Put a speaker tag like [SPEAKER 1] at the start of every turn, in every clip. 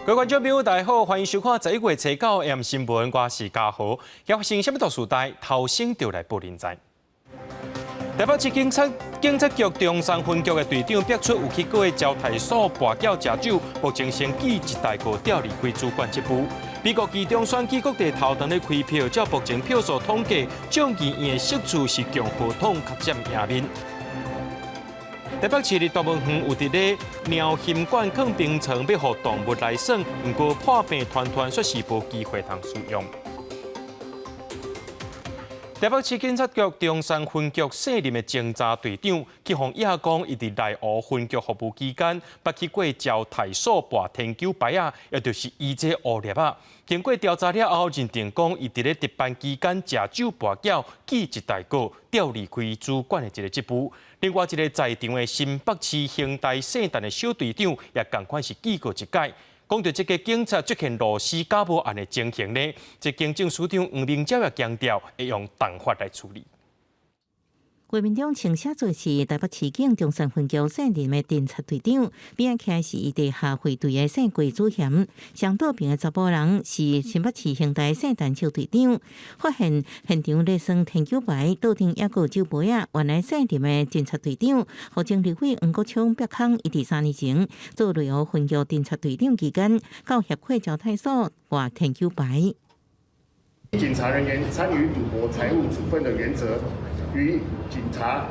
[SPEAKER 1] 各位观众朋友，大家好，欢迎收看11月7日 AM 新闻，我是嘉豪。今发生什么大事代？头先就来报您知。台北市警察局中山分局的队长逼出有去过的招待所跋筊食酒，目前先记一大个调离开主管职务。美国其中选举各地头档咧开票，照目前票数统计，众议院的席次是共和党较占赢面。台北市立大文园有伫咧鸟禽馆放冰床，要互动物来耍，不过破病团说是无机会通使用。台北市警察局中山分局卸任的侦查队长，去向亚讲，伊伫内湖分局服务期间，捌去过招待所跋天九牌啊，也就是伊这恶劣啊。经过调查了后，认定讲伊伫咧值班期间食酒跋筊，记一大个，调离开主管的一个职务。另外一个在场的新北市刑大圣诞的小队长，也同款是记过一届。讲到这个警察出现螺丝假冒案的情形呢，这警政署长黄明昭也强调会用党法来处理。
[SPEAKER 2] 国民党请下做是台北市警中山分局卸任的侦察队长，并且是伊地下会队的姓郭主嫌。相倒边的查甫人是新北市刑大圣诞小队长。发现现场咧耍天九牌，桌顶也有酒杯啊。原来卸任的侦察队长，后经立委黄国昌逼康，伊伫3年前做内湖分局侦察队长期间，到协会招待所挂天九牌。
[SPEAKER 3] 警察人员参与赌博财务处分的原则，与警察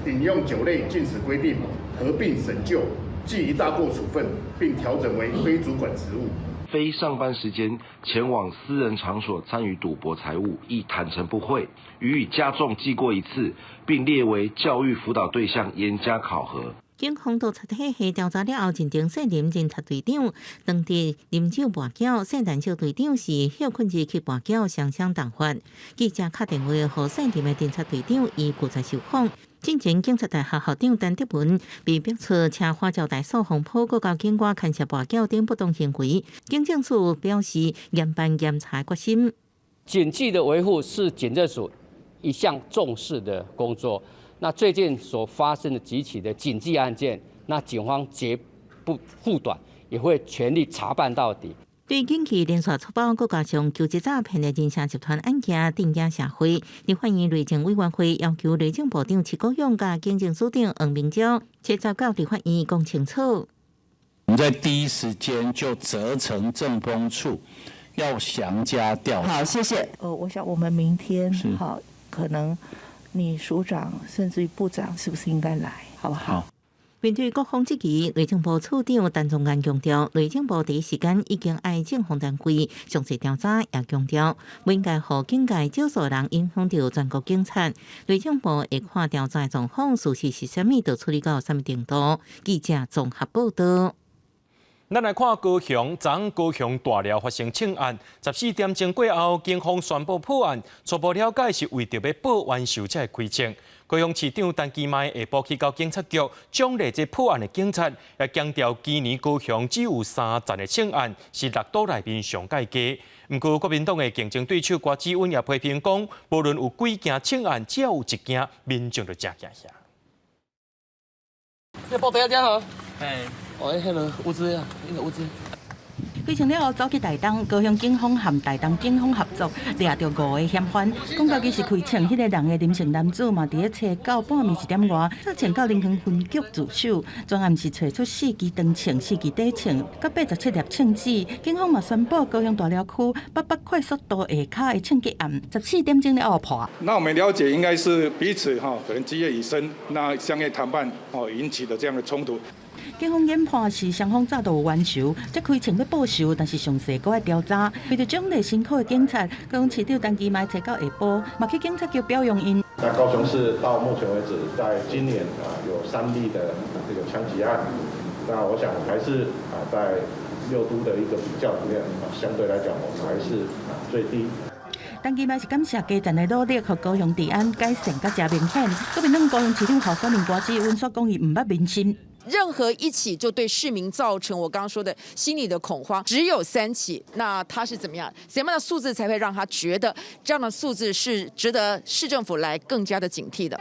[SPEAKER 3] 饮用酒类禁止规定合并审究，记一大过处分，并调整为非主管职务。
[SPEAKER 4] 非上班时间前往私人场所参与赌博财物，亦坦诚不讳，予以加重记过一次，并列为教育辅导对象，严加考核。
[SPEAKER 2] 警方督察体系调查了后，认定卸任侦察队长当地饮酒跋筊，圣诞小队长是休困日去跋筊，双相党法。记者打电话和卸任的侦察队长，伊拒绝受访。进前警察大学校长陈德文被逼出车花招待所红埔，各交警官牵涉跋筊等不当行为，警政署表示严办严查决心。
[SPEAKER 5] 警纪的维护是警政署一项重视的工作。那最近所发生的几起的警纪案件，那警方绝不护短，也会全力查办到底。
[SPEAKER 2] 对近期连续粗暴国加上求职诈骗的人社集团案件定价社会，立法院内政委员会要求内政部长徐国勇甲警政署长黄明昭切召到立法院讲清楚。
[SPEAKER 6] 我们在第一时间就责成政风处要详加调查。
[SPEAKER 7] 好，谢谢。我想我们明天好可能。你署长甚至于部长是不是应该来，好不好？
[SPEAKER 2] 面对各方质疑，内政部处长陈宗彦强调，内政部第一时间已经爱政府单位详细调查，也强调不应该让警界少数人影响到全国警察。内政部会看调查状况，事实是甚么，就处理到什么程度。记者综合报道。
[SPEAKER 1] 咱来看高雄，昨高雄大寮发生枪案，14点钟过后，警方宣布破案。初步了解是为着要报冤仇才会开枪。高雄市长陈其迈下晡去到警察局奖励这破案的警察，也强调今年高雄只有3件的枪案是6都内面上界低。不过国民党的竞争对手郭志文也批评讲，无论有几件枪案，只要有一件，民众就真惊吓。
[SPEAKER 5] 要报大家好。哦，迄个物资啊，迄个物资。
[SPEAKER 8] 非常了后，走去台东，高雄警方和台东警方合作，抓到5个嫌犯。讲到伊是开枪，迄个人的林姓男子嘛，伫咧车到半暝1点外，才前到林园分局自首。专案是找出4支长枪、4支短枪，甲87粒枪支。警方嘛宣布高雄大寮区800快速度下骹的枪击案，14点钟了破。
[SPEAKER 9] 那我们了解，应该是彼此可能积怨已深，那相约谈判引起的这样的冲突。
[SPEAKER 8] 警方研判是双方早就有冤仇，才开枪要报仇，但是详细搁要调查。为着奖励辛苦的警察，高雄市长陈其迈找到下晡，嘛去警察局表扬因。
[SPEAKER 3] 那高雄市到目前为止，在今年有3例的这个枪击案，那我想还是在6都的一个比较里面相对来讲，我们还是最低。
[SPEAKER 8] 陈其迈是感谢基层的努力，和高雄治安改善甲真明显。国民党高雄市长候选人郭志文所讲，伊毋捌民心。
[SPEAKER 10] 任何一起就对市民造成我刚刚说的心理的恐慌，只有3起，那他是怎么样？什么样的数字才会让他觉得这样的数字是值得市政府来更加的警惕的？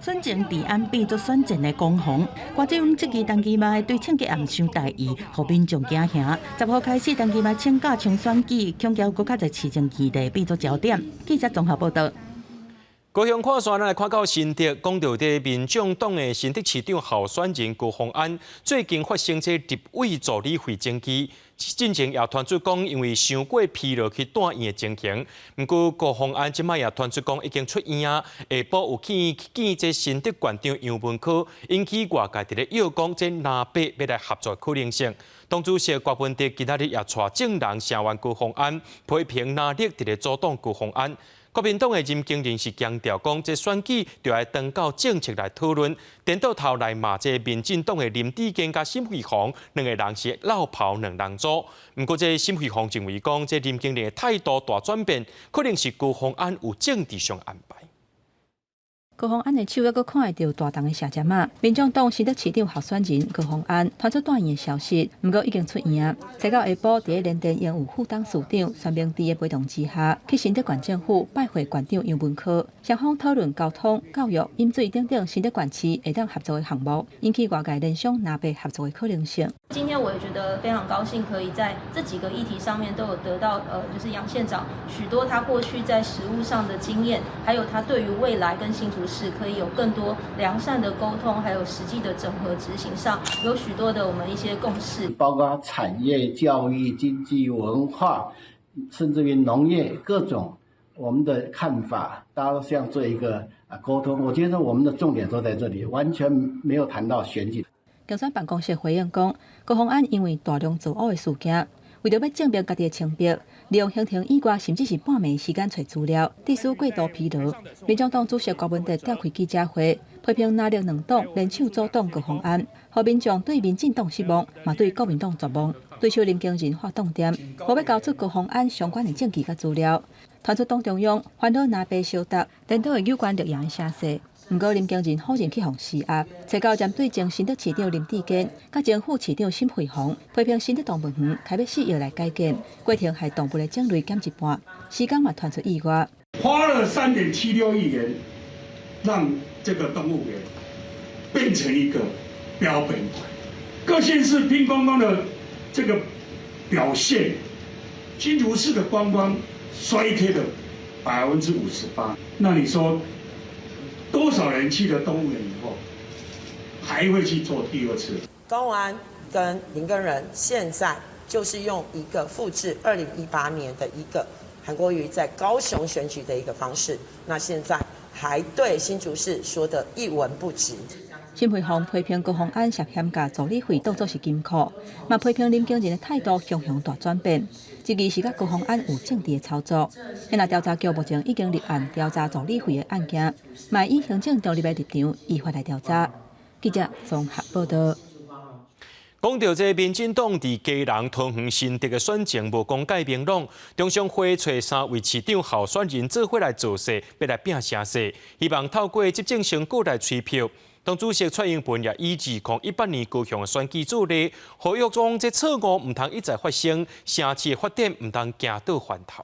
[SPEAKER 8] 选前治安变作选前的攻防，郭政勇这期当期卖对抢劫暗伤大意，互民众惊吓。10号开始，当期卖请假冲选举，恐惊搁较在市政议题变作焦点。记者综合报道。
[SPEAKER 1] 高雄看线来看到新竹，讲到的民众党的新竹市长候选人高虹安，最近发生这立委助理会争议，进前也传出讲因为伤过疲劳去住院的情形。不过高虹安即摆也传出讲已经出院，下晡有去见这新竹县长杨文科，引起外界伫咧要讲这南北要来合作可能性。党主席郭文哲今仔日也带证人声援高虹安，批评南力伫咧阻挡高虹安。国民党的任经人士强调讲，这选举就要登到政策来讨论，颠倒头来骂这民进党的林志坚甲沈慧虹两个人是老炮两人组。不过，这沈慧虹认为讲，这林经理的态度大转变，可能是高虹安有政治上安排。
[SPEAKER 11] 高虹安的手，还阁看会到大档的写针啊！民众党新竹市长候选人高虹安传出住院的消息，不过已经出院。再到下晡，伫联电演有副董事长孙明志的陪同之下，去新竹县政府拜会县长杨文科，双方讨论交通、教育、饮水等等新竹县市会当合作的项目，引起外界联想南北合作的可能性。
[SPEAKER 12] 今天我也觉得非常高兴，可以在这几个议题上面都有得到就是杨县长许多他过去在实务上的经验，还有他对于未来跟新竹市可以有更多良善的沟通，还有实际的整合执行上，有许多的我们一些共识，
[SPEAKER 13] 包括产业、教育、经济、文化，甚至于农业各种我们的看法，大家都这样做一个沟通。我觉得我们的重点都在这里，完全没有谈到选举。
[SPEAKER 11] 竞选办公室回应讲，高虹安因为大量作恶的事件，为着要证明家己的清白，利用行程以外，甚至是半暝时间找资料，致使过度疲劳。民众党主席郭文哲召开记者会，批评南力两党联手阻挡高虹安，互民众对民进党失望，嘛对国民党绝望。对手林经人发动点，无要交出高虹安相关的证据甲资料，传出党中央烦恼南北相达，颠倒有关录影的声势。不过，林经人否认去互施压，找到针对前新竹市长林志坚、甲前副市长沈慧虹，批评新竹动物园开要4亿来改建，过程害动物的种类减一半，时间嘛传出意外。
[SPEAKER 14] 花了3.76亿元，让这个动物园变成一个标本馆，各县市拼观光的这个表现，新竹市的观光衰退了58%。那你说？多少人去了动物园以后，还会去做第2次？
[SPEAKER 15] 高虹安跟林耕仁现在就是用一个复制2018年的一个韩国瑜在高雄选举的一个方式，那现在还对新竹市说的一文不值。
[SPEAKER 11] 沈慧虹批评高虹安涉嫌把助理费当作是金库，嘛批评林经人的态度向大转变，质疑是甲高虹安有政治的操作。现在调查局目前已经立案调查助理费的案件，嘛以行政中立的立场依法来调查。记者综合报道。
[SPEAKER 1] 讲到这民进党伫基隆桃园新竹的选情无公开明朗，中常会找3位市长候选人做伙来造势，要来拼声势，希望透过执政成果来吹票。党主席蔡英文也以2018年高雄的选举做例，呼吁讲这错误唔通一再发生，城市的发展唔通行倒翻头。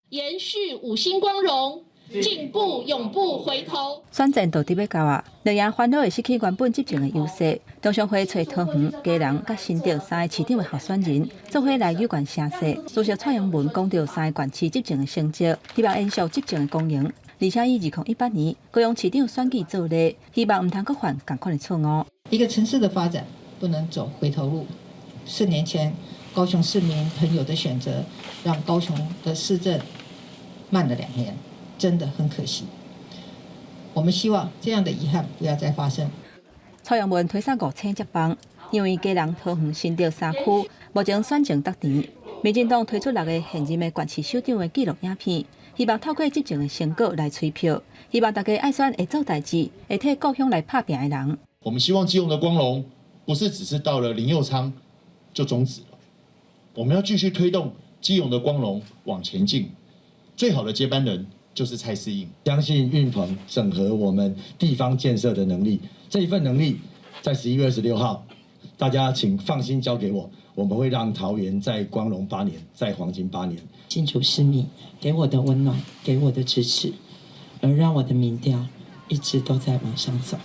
[SPEAKER 16] 延续5星光荣，进步永不回头。
[SPEAKER 11] 选战到底要到啊！两样烦恼会失去原本执政的优势。中常会找桃园、基隆、甲新竹3个市长的候选人，做伙来有关声势。主席蔡英文讲到3个县市执政的成绩，希望延续执政的公营。而且以2018年高雄市长选举做例，希望唔通阁犯同款的错误。
[SPEAKER 17] 一个城市的发展不能走回头路。4年前，高雄市民朋友的选择，让高雄的市政慢了2年，真的很可惜。我们希望这样的遗憾不要再发生。
[SPEAKER 11] 蔡英文推上5星接棒，因为基隆、桃园、新竹3区目前选情得甜，民进党推出6个现任的县市首长的纪录影片。希望透过执政的成果来吹票，希望大家爱选会做代志，会替故乡来打拼的人。
[SPEAKER 18] 我们希望基隆的光荣不是只是到了林右昌就终止了，我们要继续推动基隆的光荣往前进。最好的接班人就是蔡适应，
[SPEAKER 19] 相信运团整合我们地方建设的能力，这一份能力在11月26号，大家请放心交给我，我们会让桃园在光荣8年，在黄金8年。
[SPEAKER 20] 新竹市民给我的温暖，给我的支持，而让我的民调一直都在往上走。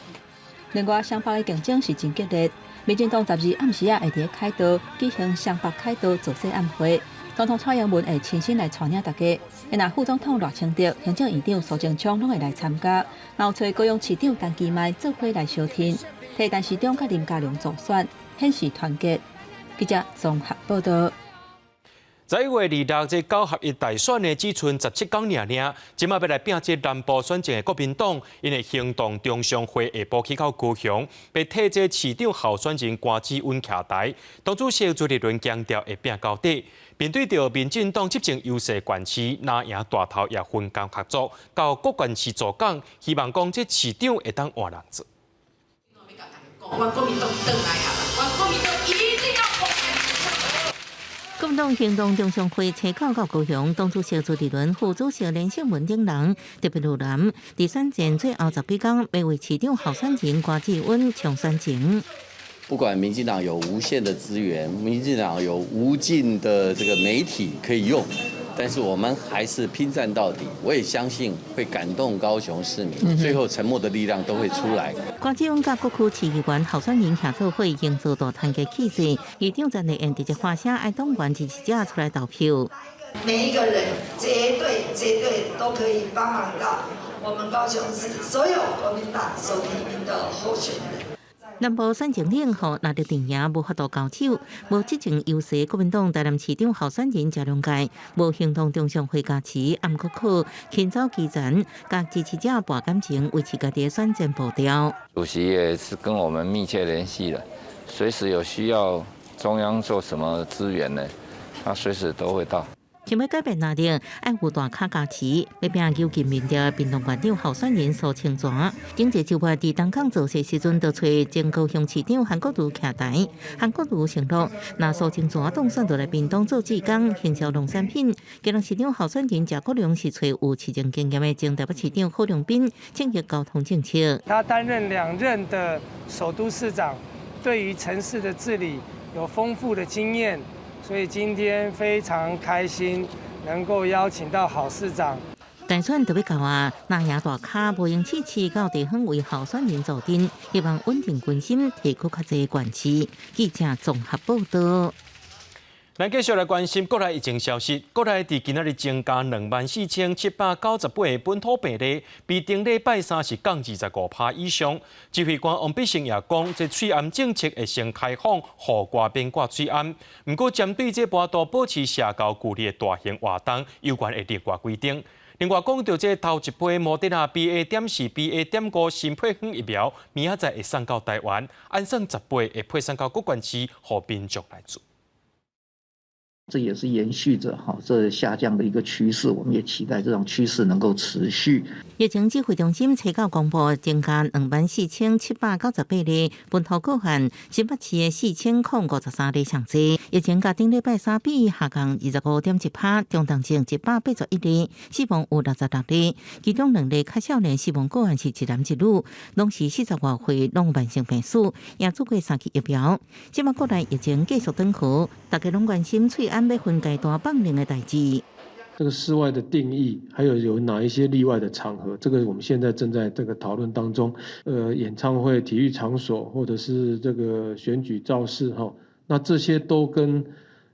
[SPEAKER 11] 另外，双北的竞争是真激烈。民进党12暗时会伫凯道举行双北凯道造势晚会，总统蔡英文会亲身来带领大家。那副总统赖清德、行政院长苏贞昌拢会来参加，然后找高雄市长陈其迈做伙来相挺，替陈市长甲林佳龙助选，显示团结。记者综合报道。
[SPEAKER 1] 11月26日9合1大选的只剩17天尔，即马要来拼这南部选战的国民党，因为行动中常会下晡去到高雄，被替这市长候选人关之温徛台。党主席朱立伦强调会拼到底，面对着民进党执政优势县市，拿赢大头也分工合作，到各县市做工，希望讲这市长会当换人做。
[SPEAKER 21] 我国民党回来啊！我国民党一定要公开。
[SPEAKER 2] 国民党行动中常会车到高雄，党主席朱立伦、副主席连胜文等人特别路南，伫选战最后10几天，要为市长候选人关志温抢选情。
[SPEAKER 22] 不管民进党有无限的资源，民进党有无尽的这个媒体可以用，但是我们还是拼战到底。我也相信会感动高雄市民，最后沉默的力量都会出来。
[SPEAKER 2] 关志温甲各区市议员候选人协作会营造大团结气势，议长陈丽燕直接发声爱党员支持者出来投票。
[SPEAKER 23] 每一个人绝对都可以帮忙到我们高雄市所有国民党所提名的候选人。
[SPEAKER 2] 南部选情冷后，拿着定赢无法度交手，无执政优势国民党台南市长候选人谢龙介，无行动中常会加持，暗搁去勤走基层，甲支持者博感情，维持家己的选战步调。
[SPEAKER 24] 主席也是跟我们密切联系了，随时有需要中央做什么资源呢，他随时都会到。
[SPEAKER 2] 想要改变内定，爱有大卡加持，要拼求近民调民党县长候选人苏清泉。经济周末伫东港造势时阵，就找前高雄市长韩国瑜徛台。韩国瑜承诺，若苏清泉当选，就来民党做志工、行销农产品。今日市长候选人谢国良是找有市政经验的前台北市长郝龙斌，正业交通政策。
[SPEAKER 25] 他担任2任的首都市长，对于城市的治理有丰富的经验。所以今天非常开心，能够邀请到郝市长。
[SPEAKER 2] 大选特别到啊，拿赢大卡无用支持到地方为候选人助阵，希望稳定军心，提高较侪关市。记者综合报道。
[SPEAKER 1] 咱继续来关心国内疫情消息。国内伫今仔日增加24798个本土病例，比顶礼拜3是降25%以上。指挥官王必胜也讲，这催安政策会先开放，互外边挂催安。不过，针对这波度保持社交距离的大型活动，有关的例外规定。另外，讲到这头一批莫德纳 BA.4、BA.5新配方疫苗，明仔载会送到台湾，按算10批会配送到各县市，互民众来做。
[SPEAKER 26] 这也是延续着这下降的一个趋势，我们也期待这种趋势能够持续。
[SPEAKER 2] 疫情指挥中心初到公布增加24798例本土个案，新北市的4053例上济。疫情甲顶礼拜3比下降25.1%，中重症181例，死亡有66例，其中2例较少年死亡个案是一男一女，拢是40外岁，拢慢性病史，也做过3期疫苗。即马国内疫情继续转好，大家拢关心喙安要分阶段放零的代志。
[SPEAKER 27] 这个室外的定义，还有哪一些例外的场合，这个我们现在正在这个讨论当中。演唱会、体育场所，或者是这个选举造势那这些都跟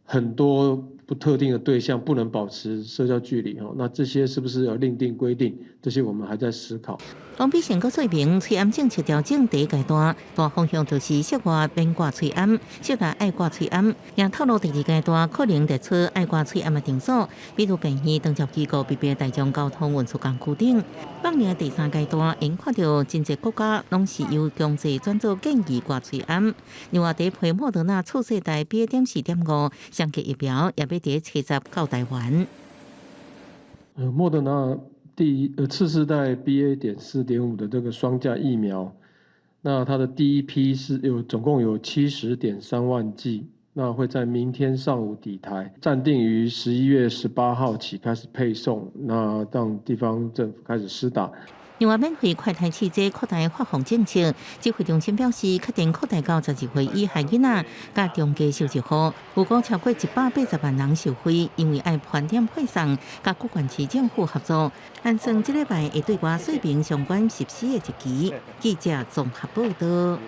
[SPEAKER 27] 很多不特定的对象不能保持社交距离那这些是不是要另定规定？这些我们还在思考。
[SPEAKER 2] 王必胜阁说明，催安政策调整第一阶段，大方向就是室外免挂催安，室内爱挂催安。也透露第2阶段可能列出爱挂催安的场所，比如病院、长照机构、必备大众交通运输工具等。放年第3阶段，因看到真侪国家拢是由强制转做建议挂催安。另外，第一批莫德纳次世代 BA.4.5双剂疫苗也要伫70到台湾。
[SPEAKER 27] 莫德纳次世代 BA.4.5的这个双价疫苗，那它的第一批是总共有70.3万剂，那会在明天上午抵台，暂定于11月18号起开始配送，那让地方政府开始施打。
[SPEAKER 2] 另外，免费快筛试剂扩大发放政策，指挥中心表示，确定扩大到12岁以下囡仔，加中低收入户，有讲超过180万人受惠，因为爱盘点配送，甲各县市政府合作，按算这礼拜会对外说明相关实施的日期。记者综合报道。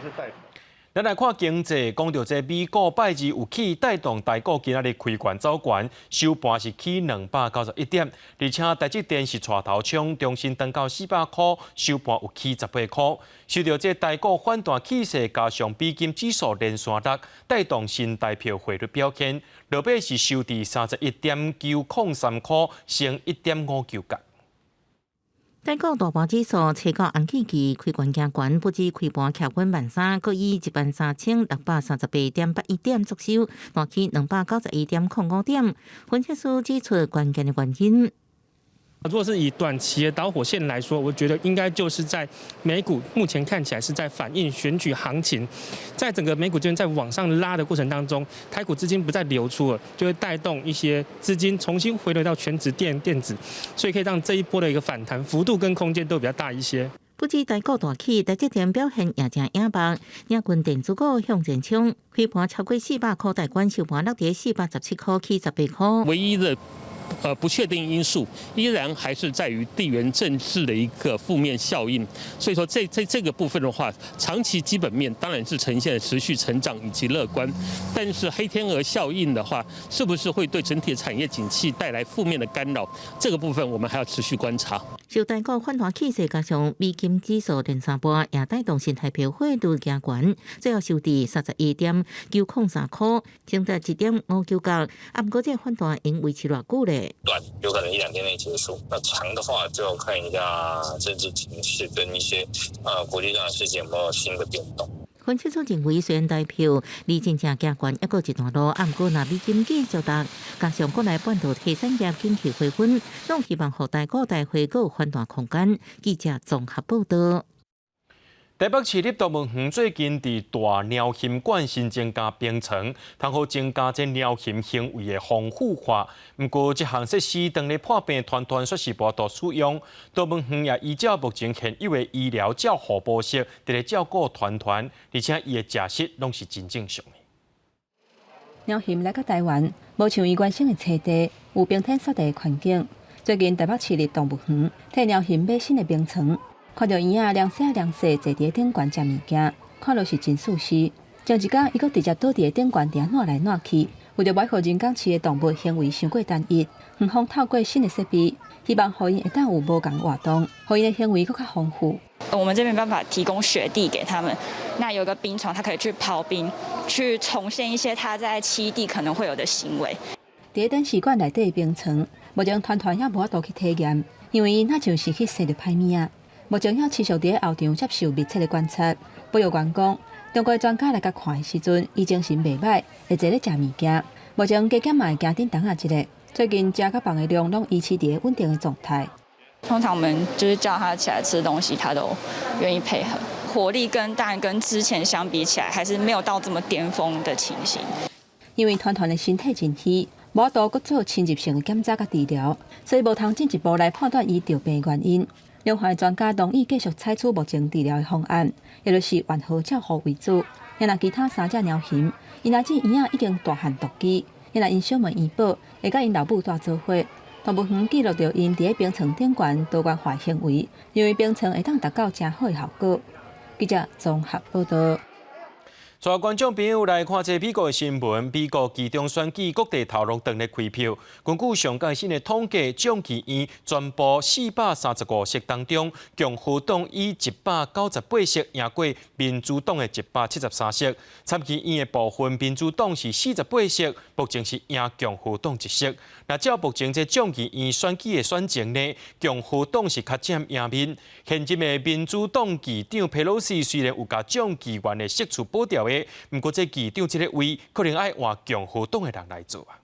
[SPEAKER 1] 咱来看经济，讲到这美股拜二有起带动台股今仔日开悬走悬，收盘是起291点，而且台积电是带头冲，中芯涨到400块，收盘有起18块。受到这台股反弹气势，加上美金指数连续落，带动新台票汇率表现，落尾是收伫31.903块，升1.59角。
[SPEAKER 2] 台股大盘指数初到红起期开悬加悬，不止开盘站稳13000，搁以13638.81点作收，大起291.05点。分析师指出关键的原因。
[SPEAKER 3] 如果是以短期的导火线来说，我觉得应该就是在美股目前看起来是在反映选举行情，在整个美股这边在往上拉的过程当中，台股资金不再流出了，就会带动一些资金重新回流到全职电子，所以可以让这一波的一个反弹幅度跟空间都比较大一些。
[SPEAKER 2] 不止台股大起，台积电表现也正硬白，领军电子股向前冲，开盘超过400块大关，收盘落在417块起18块。
[SPEAKER 4] 唯一的不确定因素依然还是在于地缘政治的一个负面效应，所以说这个部分的话，长期基本面当然是呈现持续成长以及乐观，但是黑天鹅效应的话，是不是会对整体的产业景气带来负面的干扰？这个部分我们还要持续观察。
[SPEAKER 2] 受台股反弹气势加上美金指数连三波，也带动新台票汇率加悬，最后收伫31.903块，升达1.59角。啊，不过这反弹应维持偌久咧？
[SPEAKER 5] 短有可能1-2天内结束，那长的话就要看一下政治情势跟一些国际上的事情有没有新的变动。
[SPEAKER 2] 分析师认为，虽然台票离真正加悬一个一段路，不过若美金继续跌，加上国内半导体产业景气回稳，拢希望互台股大会有反弹空间。记者综合报道。
[SPEAKER 1] 台北市立动物园最近伫大鸟禽馆新增加冰床，通好增加这鸟禽行为的丰富化。不过，这项设施当日破病团团说是无多使用。动物园也依照目前现有的医疗照护模式，伫咧照顾团团，而且伊的食食拢是真正常的。
[SPEAKER 11] 鸟禽来到台湾，无像伊原生的栖地，有冰天雪地的环境。最近台北市立动物园替鸟禽买新的冰床。看到婴仔凉洗凉洗坐伫顶悬食物件，看落是真舒适。前一天，伊佫直接倒伫顶悬伫暖来暖去，为着袂互人工饲的动物行为伤过单一，园方透过新的设备，希望互因会当有无共活动，互因的行为佫较丰富。
[SPEAKER 6] 我们这边办法提供雪地给他们，那有个冰床，他可以去刨冰，去重现一些他在栖地可能会有的行为。
[SPEAKER 11] 伫展示馆内底的冰床，目前团团也无法度去体验，因为伊若像是去洗着歹物啊。目前也持续伫后场接受密切的观察。保育员讲，中国专家来甲看的时阵，伊精神袂歹，会坐咧食物件。目前加减嘛会惊顶当啊一个。最近食甲放的量拢维持伫稳定的状态。
[SPEAKER 6] 通常我们就是叫他起来吃东西，他都愿意配合。活力当然跟之前相比起来，还是没有到这么巅峰的情形。
[SPEAKER 11] 因为团团的身体真虚，无法度搁做侵入性的检查甲治疗，所以无通进一步来判断伊着病原因。两岸专家同意继续采取目前治疗的方案，也就是完好照护为主。也若其他3只鸟禽，因阿只婴仔已经大汉独居，也若因小妹医保，会甲因老母带做伙。动物园记录着因伫冰床顶悬多元化行为，因为冰床会当达到真好的效果。记者综合报道。
[SPEAKER 1] 所有观众朋友来看这美国的新闻，美国期中选举各地头路当日开票。根据上届新的统计，众议院全部435席当中，共和党以198席赢过民主党的173席。参议院的部分民主党是48席，目前是赢共和党1席。那照目前这众议院选举的选情呢，共和党是较占赢面。现任的民主党议长佩洛西虽然有甲众议员的席次保掉。不过，这议长这个位可能要换共和党的人来做啊。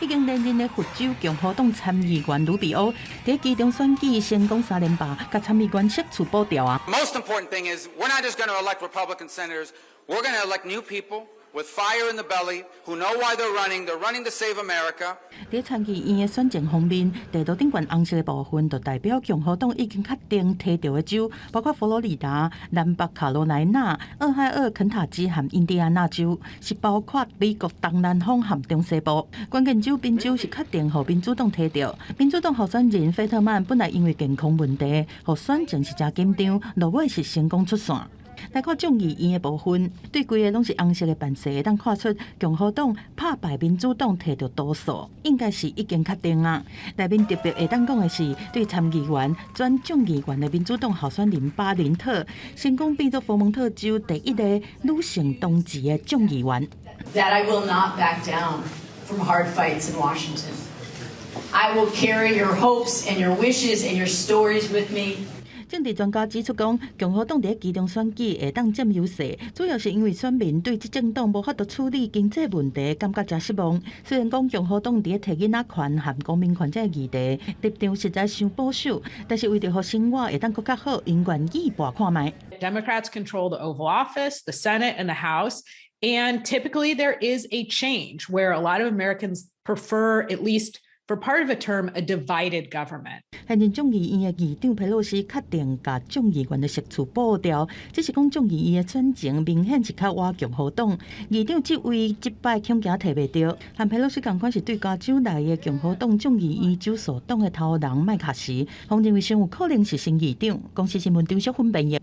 [SPEAKER 8] 已经连任的佛州共和党参议员卢比欧，在其中选举成功3连霸，甲参议员席次保掉啊。
[SPEAKER 7] Most important thing is we're not just going to elect Republican senators. We're going to elect new people with fire in the belly, who know why they're running to save America.
[SPEAKER 8] 在参议院的选情方面，地图顶悬红色的部分，就代表共和党已经确定摕到的州，包括佛罗里达、南北卡罗来纳、俄亥俄、肯塔基和印第安纳州，是包括美国东南方和中西部。关键州宾州是确定予民主党摕到。民主党候选人费特曼本来因为健康问题，予选情是真紧张，落尾是成功出线。来看众议院的部分，对规个拢是红色的版色，当看出共和党打败民主党摕到多数，应该是已经确定啊。内面特别会当讲的是，对参议员转众议员的民主党候选人巴林特，成功变作佛蒙特州第一个女性同志的众议员。
[SPEAKER 9] That I will not back down from hard fights in Washington. I will carry your hopes and your wishes and your stories with me.
[SPEAKER 8] 政治专家指出讲，共和党伫其中选举会当占优势，主要是因为选民对执政党无法度处理经济问题感觉真失望。虽然讲共和党伫提囡仔权和公民权这议题立场实在伤保守，但是为着让生活会当更较好，因愿意搏看卖。
[SPEAKER 10] Democrats control the Oval Office, the Senate, and the House, and typically there is a change where a lot of Americans prefer at least. For part of a term, a divided government.
[SPEAKER 8] 现任众议院的议长佩洛西确定把众议员的席次保掉，只是讲众议院的选情明显是较歪共和党。议长这位击败恐惊摕袂到，和佩洛西同款是对加州内的共和党众议院州所党的头人麦卡锡，方认为上有可能是新议长。公司新闻张淑芬编译。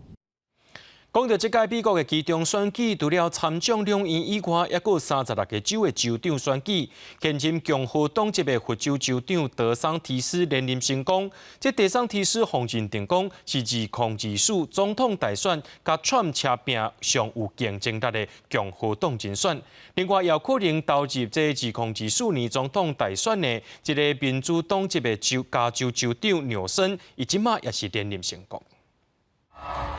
[SPEAKER 1] 讲到这届美国的期中选举，除了参众两院以外，也有36个州的州长选举。现任共和党籍的佛州州长德桑提斯连任成功。这德桑提斯方认定讲是2024总统大选甲川车拼上有竞争力的共和党人选。另外，也有可能投入这2024年总统大选的一个民主党籍的加州州长纽森，伊即马也是连任成功。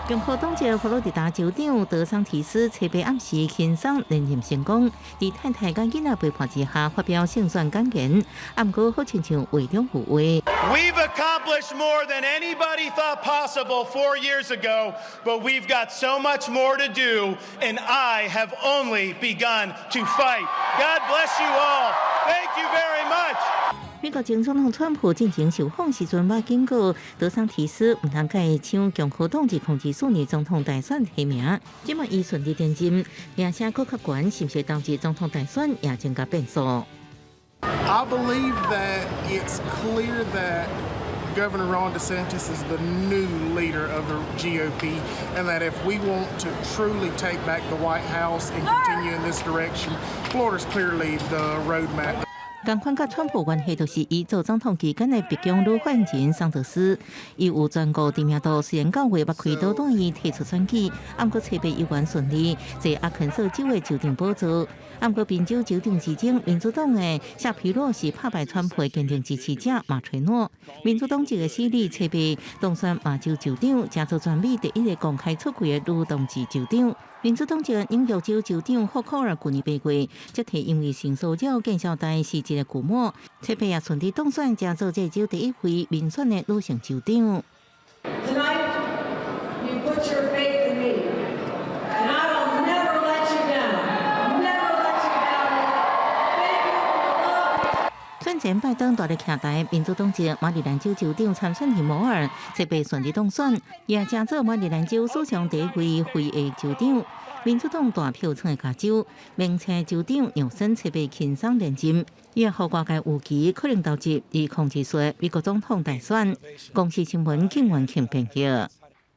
[SPEAKER 2] 共和党籍佛罗里达州长德桑提斯初八暗时轻松连任成功，伫太太甲囡仔陪伴之下发表胜选感言，不过好亲像为中护话。
[SPEAKER 12] We've accomplished more than anybody thought possible 4 years ago, but we've got so much more to do, and I have only begun to fight. God bless you all. Thank you very much.
[SPEAKER 2] 美国前总统川普进行受访时阵，捌警告德桑提斯唔通甲伊抢共和党2024年总统大选提名。即马伊顺利连任，名声搁较悬，是毋是导致总统大选也增加变数
[SPEAKER 13] ？I believe that it's clear that Governor Ron DeSantis is the new leader of the GOP, and that if we want to truly take back the White House and continue in this direction, Florida's clearly the roadmap.
[SPEAKER 2] 同款甲川普关系，就是伊做总统期间的白宫女发言人桑德斯，伊有全国知名度，虽然9月捌开刀段伊提出选举，不过初八依然顺利，在阿肯色州的州长宝座。不过宾州州长之争，民主党的夏皮洛是拍败川普的坚定支持者马垂诺。民主党籍的势力初八当选马州州长，加做全美第一个公开出柜的女同志州长。民主党籍的纽约州州长霍克尔去年8月，则提因为性骚扰见小戴是一个巨魔，初八也顺利当选，加做这州第一位民选的女性州长。
[SPEAKER 9] Tonight, you put your faith in me, and I will never let you down. Never let you down. Thank you.
[SPEAKER 2] 选前拜登大力徛台，民主党籍马里兰州州长参选人摩尔，初八顺利当选，也加做马里兰州史上第一位非裔州长。民主党大票仓的加州，名车州长纽森初八轻松连任，也予外界有期可能投入2024美国总统大选。公司新闻警员请编辑。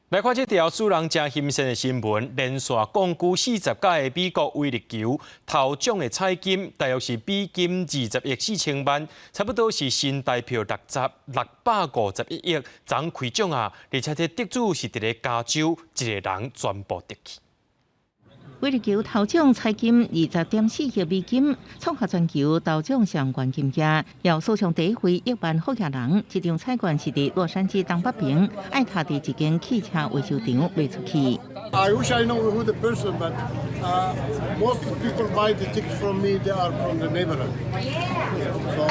[SPEAKER 1] 来看这条使人真心酸的新闻，连续讲久40届的美国威力球头奖的彩金，大约是美金20亿4千万，差不多是新台票651亿，总开奖啊！而且这得主是伫咧加州一个人全部得去。
[SPEAKER 2] 威力球头奖彩金20.4亿美金，创下全球头奖上冠金额。由史上第一位亿万获奖人，这张彩券是伫洛杉矶东北边爱塔伫一间汽车维修厂卖出去。
[SPEAKER 14] I wish I know who the person, but most people buy the tickets from me. They are from the neighborhood, so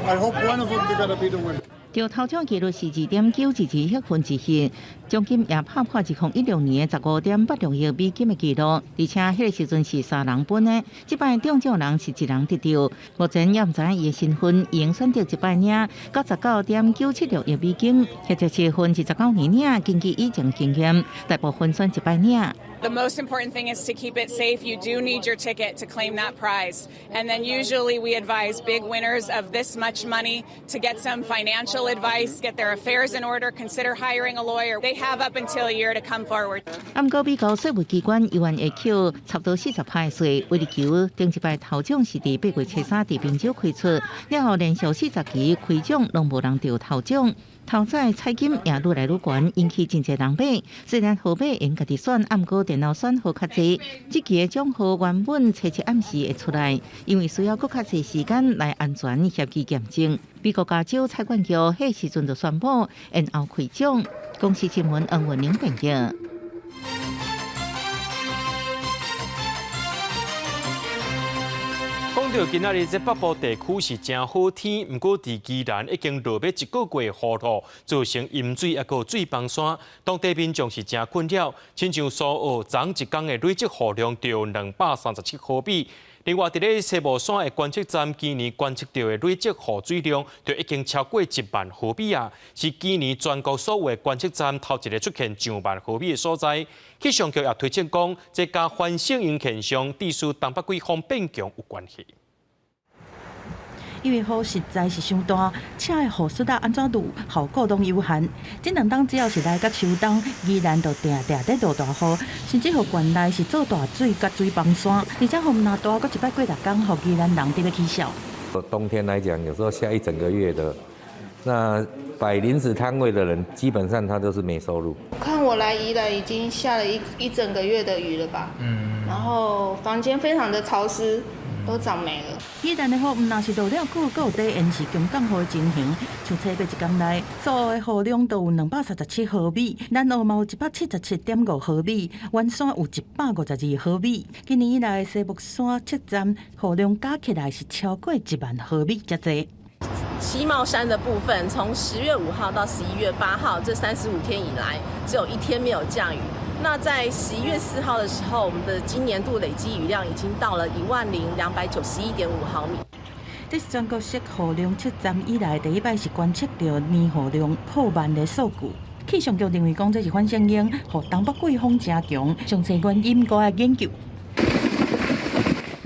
[SPEAKER 14] I hope one of them is gonna be the winner.
[SPEAKER 2] 就头奖纪录是2.922亿分之一，奖金也打破2016年的15.86亿美金的纪录，而且迄个时阵是3人分的，这摆中奖人是1人得到。目前也唔知伊的身份，已经选择一摆领99.976亿美金，或者是分29年领，根据以前经验，大部分选一摆领。
[SPEAKER 15] The most important thing is to keep it safe. You do need your ticket to claim that prize. And then usually we advise big winners of this much money to get some financial advice, get their affairs in order, consider hiring a lawyer. They have up until a year to come forward.
[SPEAKER 2] 不过，美国税务机关依然会扣差不多40%的税，为了求顶一摆头奖是伫8月初3伫宾州开出，了后连续40期开奖拢无人得头奖。头彩彩金也愈来愈悬，引起真侪人买。虽然号码用家己选，暗过电脑选号较济，这期的奖号原本初7暗时会出来，因为需要搁较济时间来安全协议验证。美国加州彩管局迄时阵就宣布，然后开奖。公司新闻黄文玲报道。
[SPEAKER 1] 讲到今仔日这北部地区是真好天，不过伫宜兰已经落尾1个月的雨露，造成淹水也有水崩山，当地民众是真困扰。亲像苏澳昨一天的累积雨量就237毫米。另外，伫咧西部山的观测站，今年观测到的累积雨水量就已经超过1万毫米啊，是今年全国所有的观测站头一个出现上万毫米的所在。气象局也推测讲，这甲环境因现象地区东北季风变强有关系。
[SPEAKER 8] 因为雨实在是伤大，车的雨速安怎路效果拢有限。这2冬只要是来到秋冬，宜兰就定在落大雨，甚至乎县内是做大水甲水崩山，而且雨那大，搁一摆过6天，互宜兰人伫咧起笑。
[SPEAKER 16] 冬天来讲，有时候下一整个月的，那摆临时摊位的人，基本上他都是没收入。
[SPEAKER 17] 看我来宜兰已经下了一整个月的雨了吧？然后房间非常的潮湿。都长霉了。
[SPEAKER 8] 宜兰的雨毋但是落了久，搁有在延时强降雨的情形。像七八一天内，所有的雨量都有237毫米，南澳嘛有177.5毫米，湾山有152毫米。今年以来，西木山测站雨量加起来是超过1万毫米才多。
[SPEAKER 18] 七帽山的部分，从10月5号到11月8号这35天以来，只有1天没有降雨。那在11月4号的时候，我们的今年度累积雨量已经到了10291.5毫米。
[SPEAKER 8] 这是全国式雨量测站以来第一摆是观测到年雨量破万的数据。气象局认为讲这是反声音，和东北季风加强，详细原因搁来研究。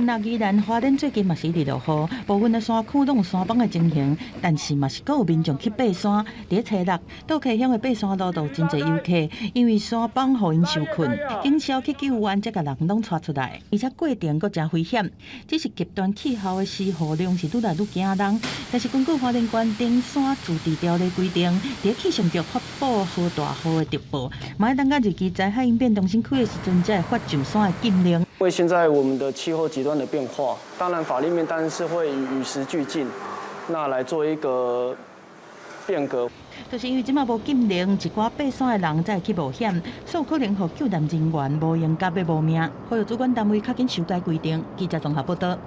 [SPEAKER 8] 那宜兰花莲最近嘛是一直落雨，部分的山区拢有山崩的情形，但是嘛是搁有民众去爬山。伫初6，到溪乡的爬山路都真侪游客，因为山崩互因受困，经消去救援，才甲人拢带出来，而且过程搁真危险。只是极端气候的时，雨量是愈来愈惊人。但是根据花莲县登山自治条例规定，伫气象局发布雨大雨的特报，嘛要等到日期灾害应变中心开的时阵，才会发上山的禁令。
[SPEAKER 19] 因为现在我们的气候极端的变化，当然法律面当然是会与时俱进，那来做一个变革。
[SPEAKER 8] 就是因为即马无禁令，一寡爬山的人才会去冒险，所以可能互救援人员无用甲要无命，呼吁主管单位较紧修改规定。记者综合报道。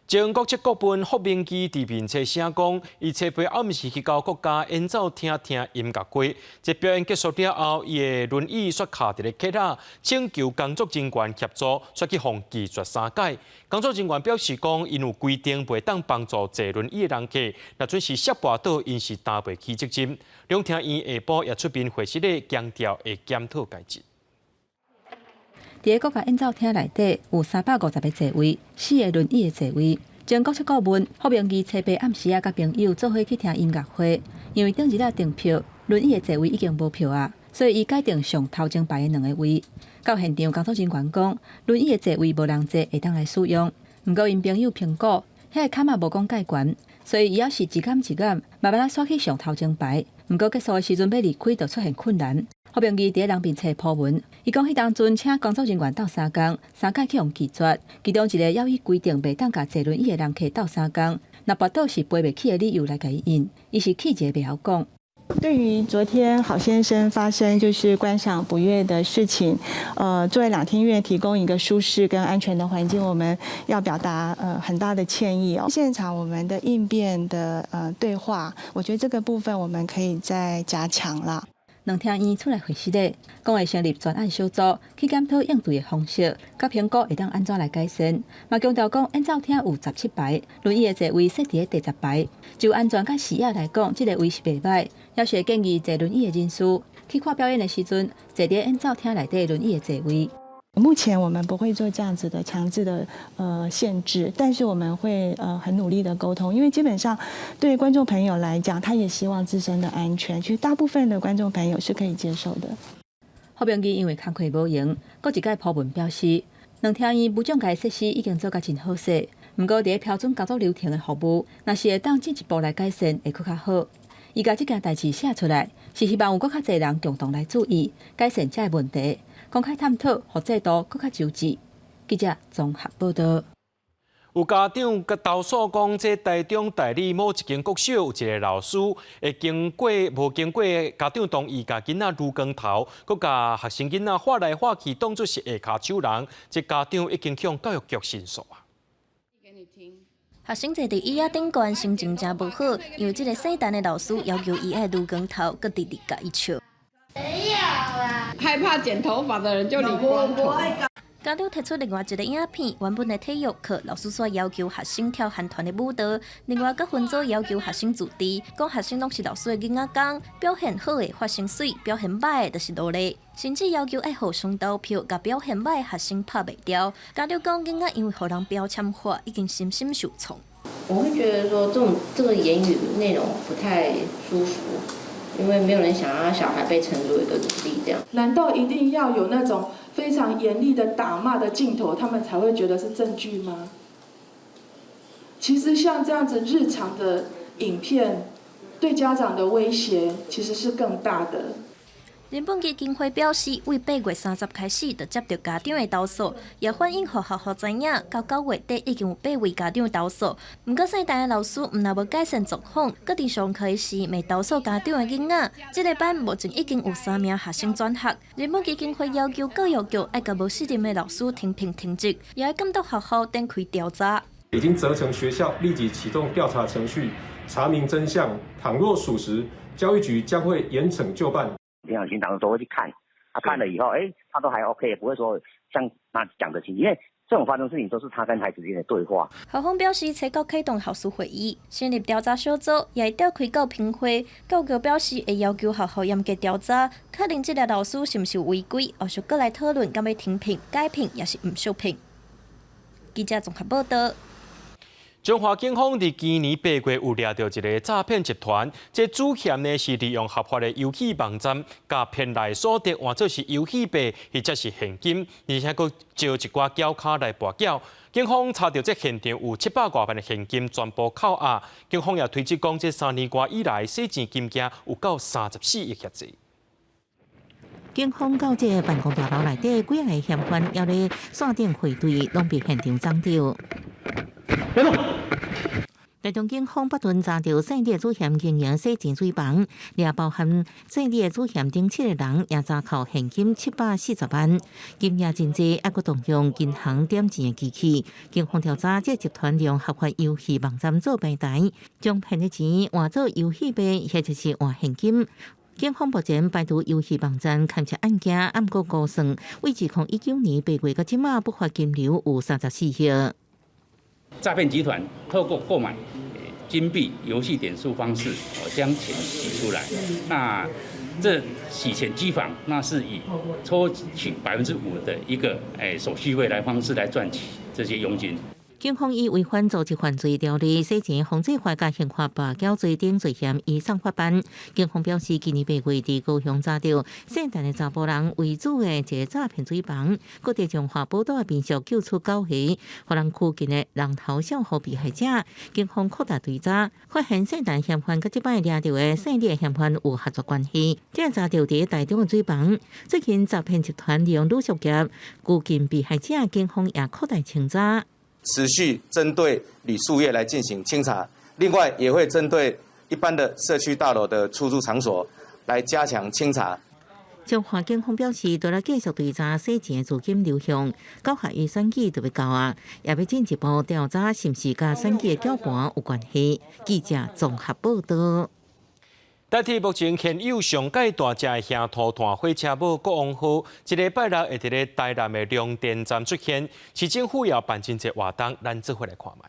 [SPEAKER 1] 前国籍国分霍明基伫面册声讲，伊初八暗时去到国家演奏听音乐会。这表演结束了后，伊的轮椅煞卡伫咧脚仔，请求工作人员协助，煞去互拒绝3届。工作人员表示讲，因有规定袂当帮助坐轮椅的人客，若准是摔跋倒，因是担袂起责任。两厅院下晡也出面会室咧，强调会检讨改进。
[SPEAKER 11] 伫个国家演奏厅内底有350个座位，4个轮椅的座位。前国策顾问霍明基初八暗时甲朋友做伙去听音乐会，因为顶日订票，轮椅的座位已经无票啊，所以伊改定上头前排的2个位。到现场工作人员讲，轮椅的座位无人坐会当来使用，不过因朋友评估，迄个坎也无讲介悬，所以伊要是一眼慢慢刷去上头前排。不过结束的时阵要离开，就出现困难。霍明基伫人面册铺文，伊讲迄当阵请工作人员斗3工，3届去互拒绝，其中一个要伊规定袂当甲坐轮椅的人客斗3工，若跋倒是背袂起的理由来甲伊应，伊是气一个袂晓讲。
[SPEAKER 20] 对于昨天郝先生发生就是观赏不悦的事情，作为两厅院提供一个舒适跟安全的环境，我们要表达很大的歉意哦。现场我们的应变的对话，我觉得这个部分我们可以再加强啦。
[SPEAKER 11] 两厅院出来会议咧，讲会成立专案小组去检讨应对的方式，甲评估会当安怎来改善。嘛强调讲，演奏厅有17排，轮椅的座位设伫第10排。就安全甲视野来讲，这个位是袂歹。要是建议坐轮椅的人士去看表演的时阵，坐伫演奏厅内底轮椅的座位。
[SPEAKER 20] 目前我们不会做这样子的强制的限制，但是我们会很努力的沟通，因为基本上对于观众朋友来讲，他也希望自身的安全，其实大部分的观众朋友是可以接受的。
[SPEAKER 11] 好评议因为工课无用，搁一改铺文表示，两厅院部长家设施已经做甲真好势，不过伫标准工作流程的服务，若是会当进一步来改善，会更较好。伊甲这件代志写出来，是希望有更较侪人共同来注意，改善这个问题。公开探讨，互制度更较周知。记者综合报道。
[SPEAKER 1] 有家长投诉讲，这台中代理某一间国小有一个老师，无经过家长同意，甲囡仔撸光头，佮甲学生囡仔画来画去，当作是下骹手人，这家长已经向教育局申诉啊。
[SPEAKER 21] 学生坐伫椅仔顶悬，心情真无好，因为这个姓陈的老师要求伊爱撸光头，佮直直甲伊笑。
[SPEAKER 22] 没有啦，害怕剪头发的人就理光头。
[SPEAKER 21] 家长提出另外一个影片，原本的体育课老师说要求学生跳韩团的舞蹈，另外佮分组要求学生自持，讲学生拢是老师的囡仔工，表现好的发薪水，表现歹的就是落泪，甚至要求爱互相投票，甲表现歹的学生拍袂掉。家长讲囡仔因为互人标签化，已经深深受创。
[SPEAKER 23] 我会觉得说这个言语内容不太舒服。因为没有人想让小孩被称作一个奴隶这样。
[SPEAKER 24] 难道一定要有那种非常严厉的打骂的镜头，他们才会觉得是证据吗？其实像这样子日常的影片，对家长的威胁其实是更大的。
[SPEAKER 21] 人本基金会表示，为8月30开始就接到家长的投诉，也反映予学校知影，到9月底已经有8位家长投诉。不过，姓陈的老师唔但无改善状况，佮伫上课时未投诉家长的囡仔。这个班目前已经有3名学生转学。人本基金会要求教育局爱甲无适任的老师停聘停职，也要监督学校展开调查。
[SPEAKER 25] 已经责成学校立即启动调查程序，查明真相。倘若属实，教育局将会严惩就办。
[SPEAKER 26] 平常巡堂都会去看，看了以后，他都还 OK， 也不会说像他讲的情，因为这种发生事情都是他跟孩子之间的对话。
[SPEAKER 21] 校方表示，初稿启动校事会议，成立调查小组，也会召开教评会。教育局表示会要求学校严格调查，确定这个老师是不是有违规，后续再来讨论，敢要停聘、改聘，也是唔续聘。记者综合报道。
[SPEAKER 1] 中华警方伫今年8月有抓到一个诈骗集团，这主嫌呢是利用合法的游戏网站，甲骗来所得换作是游戏币或者是现金，而且佫招一寡缴卡来跋缴。警方查到这现场有700多万的现金全部扣押。警方也推测讲，这3年多以来洗钱金额有到34亿遐济。
[SPEAKER 2] 警方到这办公大楼内底，几个嫌犯要咧线顶汇队，拢被现场抓到。台中警方不断查到姓李的主嫌经营洗钱水房，也包含姓李的主嫌等7个人，也查扣现金740万，金额真济，还佫动用银行点钱的机器。警方调查，这集团利用合法游戏网站做平台，将骗的钱换做游戏币，或者是换现金。警方目前排除游戏网站勘测案件，按过估算，为2019年8月到即马不法金流有34亿。
[SPEAKER 28] 诈骗集团透过购买金币、游戏点数方式，将钱洗出来。那这洗钱机房，那是以抽取5%的一个手续费来方式来赚取这些佣金。
[SPEAKER 2] 警方以违反组织犯罪条例、洗钱防治法甲刑法跋缴罪等罪嫌移送法办。警方表示，今年8月伫高雄查到姓陈的查甫人为主的一个诈骗水房，佮伫从华宝岛的民宿救出9个，互人附近的人头小户被害者。警方扩大追查，发现姓陈嫌犯甲即摆抓到的姓李的嫌犯有合作关系。这查到伫台中的水房，最近诈骗集团利用女宿业拘禁被害者，警方也扩大清查。
[SPEAKER 29] 持续针对旅宿业来进行清查，另外也会针对
[SPEAKER 3] 一般的社区大楼的出租场所来加强清查。
[SPEAKER 2] 彰化警方表示，除了继续追查洗钱资金流向，高下预选举特别高压，也要进一步调查是不是甲选举的搅盘有关系。记者综合报道。
[SPEAKER 1] 代替目前现有上界大只的乡土团火车母国王号，一礼拜六会伫咧台南的龙电站出现，市政府要办真济活动，咱做伙来看卖。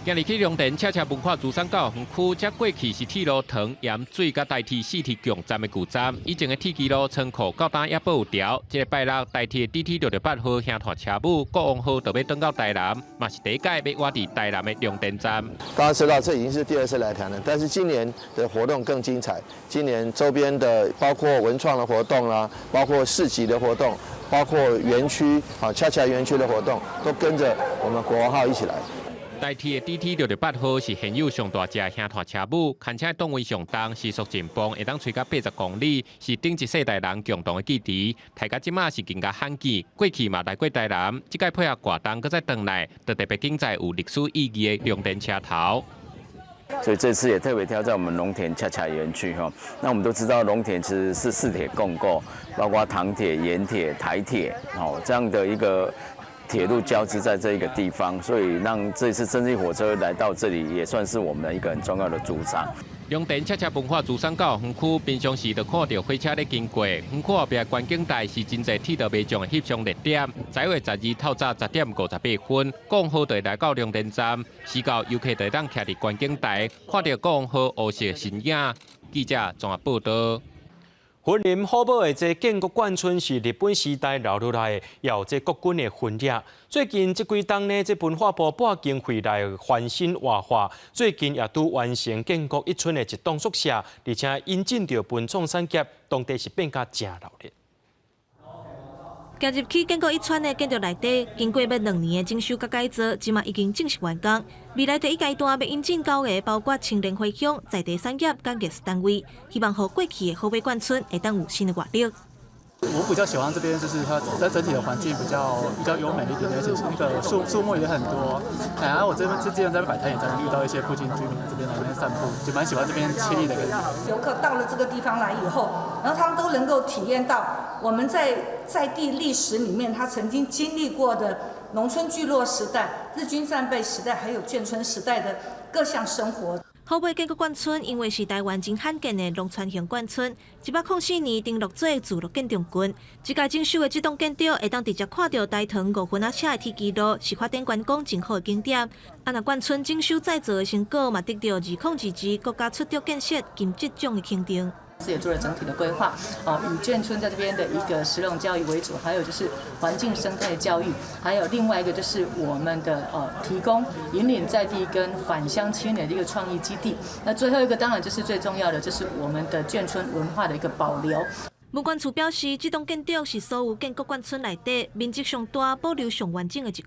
[SPEAKER 4] 今日去龙田车文化珠山教园区，这过去是铁路塘盐水甲代替四铁共站的旧站，以前的铁基路仓库到单也保有条。这个拜六代替的 DT68号乡团车母国王号，就要登到台南，嘛是第一届要挖伫台南的龙田站。
[SPEAKER 5] 大家知道这已经是第2次来谈了，但是今年的活动更精彩。今年周边的包括文创的活动啦，包括市集的活动，包括园区恰恰园区的活动，都跟着我们国王号一起来。
[SPEAKER 4] 代替的 DT68号是现有上大只的乡团车母，牵车动位上重，时速前方会当吹到80公里，是顶一世代人共同的记忆。大家即马是更加罕见，过去嘛来过台南，即届配合活动，搁再回来，就特别景在有历史意义的龙电车头。
[SPEAKER 6] 所以这次也特别挑在我们龙田恰恰园区哈。那我们都知道龙田其实是4铁共构，包括糖铁、盐铁、台铁，这样的一个铁路交织在这一个地方，所以让这次蒸汽火车来到这里，也算是我们的一个很重要的主场。
[SPEAKER 4] 龙田恰恰文化珠山教园区平常时就看到火车咧经过，园区后壁观景台是真侪铁道迷众的翕相热点。10月12透早10点58分，国王号就来到龙田站，时到游客就当徛伫观景台，看到国王号黑色身影。记者综合报道。
[SPEAKER 1] 云林好宝的这建国眷村是日本时代留落来的，也有这国军的痕迹。最近这几冬呢，这文化部拨经费来翻新活化，最近也都完成建国一村的一栋宿舍，而且引进到文创产业，当地是变甲真热烈。
[SPEAKER 21] 行入去建国一村的建筑内底，经过要2年的整修甲改造，即马已经正式完工。未来第一阶段要引进9个，包括青年回乡、在地产业、甲艺术单位，希望和过去的好尾眷村会当有新的活力。
[SPEAKER 7] 我比较喜欢这边，就是它在整体的环境比较优美一点，而且那个树木也很多。然后我之前在摆摊也常常遇到一些附近居民这边来这边散步，就蛮喜欢这边惬意的感觉。
[SPEAKER 10] 游客到了这个地方来以后，然后他们都能够体验到我们在地历史里面他曾经经历过的农村聚落时代、日军战备时代，还有眷村时代的各项生活。
[SPEAKER 21] 好尾建国眷村因为是台湾真罕见的农村型眷村，104年登录做自乐建筑群。这届整修的这栋建筑会当直接看到大塘5分仔车的铁基路，是发展观光真好的景点。那眷村整修再造的成果，嘛得到2021国家出色建设金质奖的肯定。
[SPEAKER 10] 也做了整体的规划，以眷村在这边的一个实用教育为主，还有就是环境生态教育，还有另外一个就是我们的提供引领在地跟返乡青年的一个创意基地。那最后一个当然就是最重要的，就是我们的眷村文化的一个保留。
[SPEAKER 21] 文管处表示，这栋建筑是所有建国眷村内底面积上大、保留上完整的一区。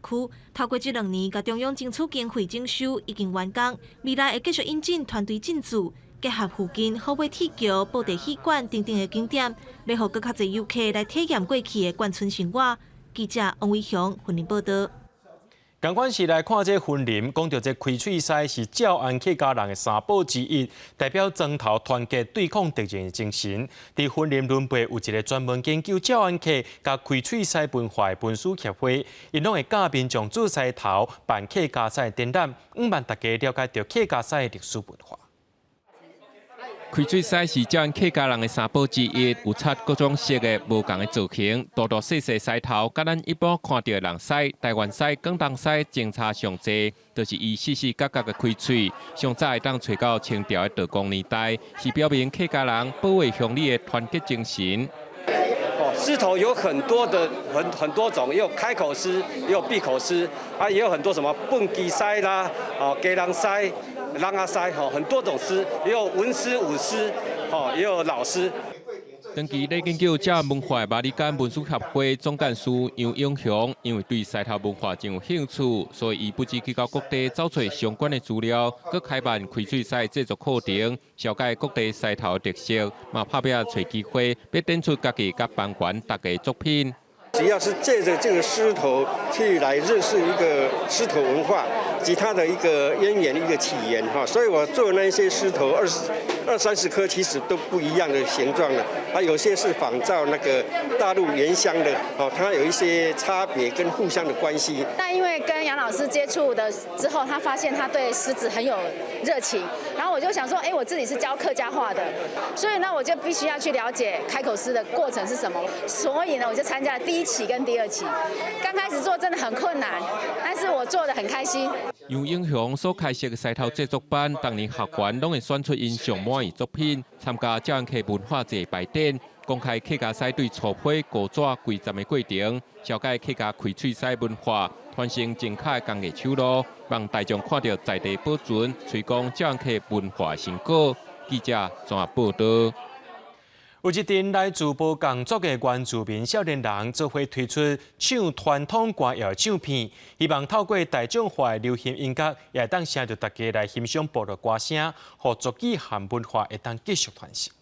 [SPEAKER 21] 透过这2年，甲中央争取经费整修已经完工，未来会继续引进团队进驻。结合附近好尾铁桥、布袋戏馆等等的景点，要让更较侪游客来体验过去的眷村生活。记者王伟雄云林报道。
[SPEAKER 1] 同款是来看这云林，讲到这开喙狮是照安客家人的3宝之一，代表庄头团结对抗敌人的精神。在云林仑背有一个专门研究照安客甲开喙狮文化的文书协会，因拢会教民众做狮头办客家狮展览，希望大家了解到客家狮的历史文化。
[SPEAKER 4] 开喙狮是照安客家人的3宝之一，有插各种色的无同的造型，大大细细狮头，甲咱一般看到的人狮、台湾狮、广东狮相差上济，就是伊细细角角的开喙。上早会当找到清朝的道光年代，是表明客家人保卫乡里的团结精神。
[SPEAKER 12] 狮头有很多的很多种，也有开口狮，也有闭口狮，也有很多什么蹦鸡狮啦，鸡人狮、狼牙狮，很多种狮，也有文狮、武狮，也有老狮。
[SPEAKER 4] 长期咧研究这文化的马里干文书协会总干事杨永雄，因为对狮头文化真有兴趣，所以伊不止去到各地找找相关的资料，佮开办开喙狮制作课程，了解各地狮头特色，嘛拍拼找机会，要展出家己甲班员大家作品。
[SPEAKER 9] 主要是借着这个狮头去来认识一个狮头文化及它的一个渊源、一个起源哈。所以我做的那一些狮头20-30颗，其实都不一样的形状了。它有些是仿照那个大陆原乡的哦，它有一些差别跟互相的关系。
[SPEAKER 13] 但因为跟杨老师接触的之后，他发现他对狮子很有热情，然后我就想说，我自己是教客家话的，所以呢，我就必须要去了解开口狮的过程是什么。所以呢，我就参加了第1期跟第2期。刚开始做真的很困难，但是我做得很开心。
[SPEAKER 4] 由英雄所开设的狮头制作班，当年学员拢会选出因上满意作品，参加鸟人客文化节摆展，公开客家狮对初批古纸规站的过程，了解客家开喙狮文化，传承精彩工艺手路，让大众看到在地保存、推广鸟人客文化成果。记者综合报道。
[SPEAKER 1] 有一群来自无工作的原住民少年人，做伙推出唱传统歌谣唱片，希望透过大众化的流行音乐，也当请到大家来欣赏部落歌声，和族语和文化会当继续传承。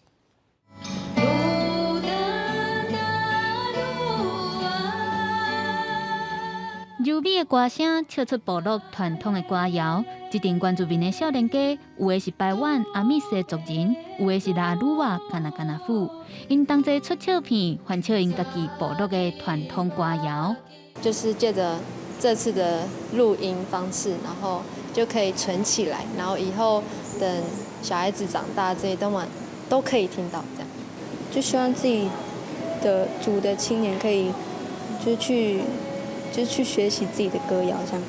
[SPEAKER 14] 柔美的歌声唱出部落传统的歌谣，一群原住民的少年家，有的是排湾阿美斯的族人，有的是拉鲁瓦加纳夫，因同齐出唱片，翻唱因家己部落的传统歌谣。
[SPEAKER 15] 就是借着这次的录音方式，然后就可以存起来，然后以后等小孩子长大，这些都可以听到这样。
[SPEAKER 16] 就希望自己的族的青年可以去学习自己的歌谣，这样。